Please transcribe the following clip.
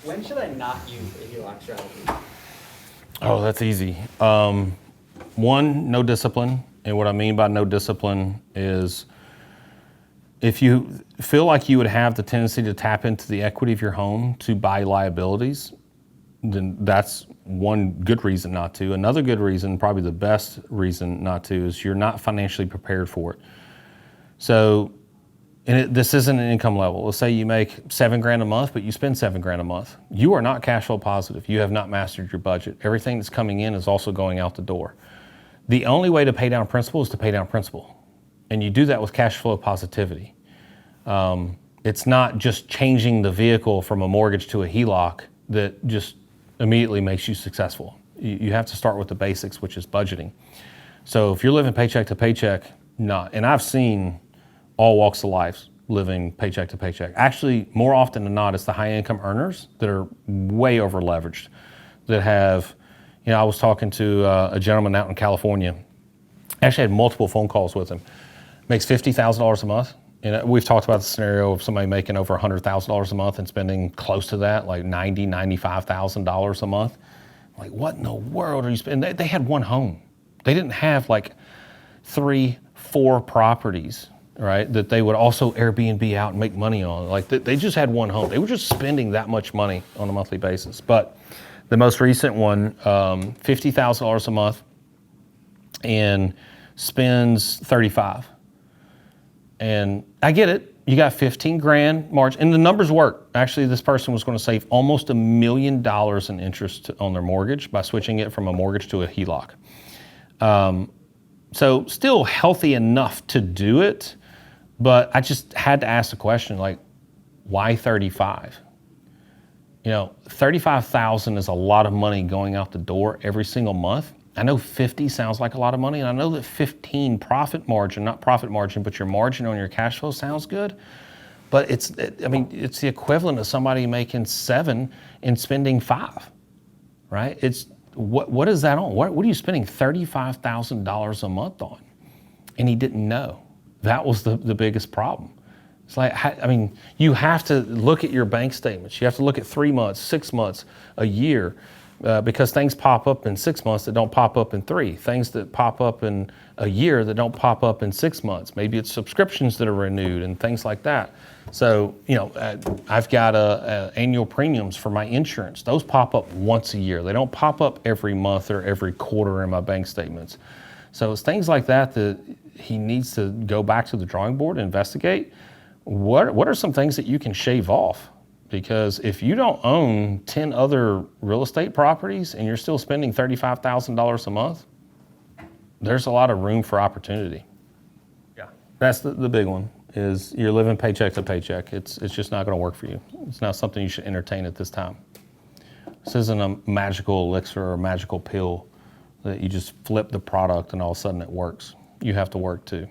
When should I not use a HELOC strategy? Oh, that's easy. One, no discipline. And what I mean by no discipline is if you feel like you would have the tendency to tap into the equity of your home to buy liabilities, then that's one good reason not to. Another good reason, probably the best reason not to, is you're not financially prepared for it. So, this isn't an income level. Let's say you make $7,000 a month, but you spend $7,000 a month. You are not cash flow positive. You have not mastered your budget. Everything that's coming in is also going out the door. The only way to pay down principal is to pay down principal. And you do that with cash flow positivity. It's not just changing the vehicle from a mortgage to a HELOC that just immediately makes you successful. You have to start with the basics, which is budgeting. So if you're living paycheck to paycheck, not. And I've seen all walks of life living paycheck to paycheck. Actually, more often than not, it's the high income earners that are way over leveraged, that have, I was talking to a gentleman out in California. Actually had multiple phone calls with him. Makes $50,000 a month. And we've talked about the scenario of somebody making over $100,000 a month and spending close to that, like $90,000, $95,000 a month. Like, what in the world are you spending? They had one home. They didn't have like 3, 4 properties, right, that they would also Airbnb out and make money on. Like, they just had one home. They were just spending that much money on a monthly basis. But the most recent one, $50,000 a month and spends 35. And I get it. You got 15 grand margin, and the numbers work. Actually, this person was going to save almost $1 million in interest on their mortgage by switching it from a mortgage to a HELOC. So still healthy enough to do it, but I just had to ask the question, like, why 35? $35,000 is a lot of money going out the door every single month. I know 50 sounds like a lot of money, and I know that 15 profit margin, not profit margin, but your margin on your cash flow sounds good. But it's the equivalent of somebody making 7 and spending 5, right? What is that on? What are you spending $35,000 a month on? And he didn't know. That was the biggest problem. It's like, you have to look at your bank statements. You have to look at 3 months, 6 months, a year, because things pop up in 6 months that don't pop up in 3. Things that pop up in a year that don't pop up in 6 months. Maybe it's subscriptions that are renewed and things like that. So, I've got annual premiums for my insurance. Those pop up once a year. They don't pop up every month or every quarter in my bank statements. So it's things like that that he needs to go back to the drawing board and investigate. What are some things that you can shave off? Because if you don't own 10 other real estate properties and you're still spending $35,000 a month, there's a lot of room for opportunity. Yeah, that's the big one, is you're living paycheck to paycheck. It's just not going to work for you. It's not something you should entertain at this time. This isn't a magical elixir or a magical pill that you just flip the product and all of a sudden it works. You have to work too.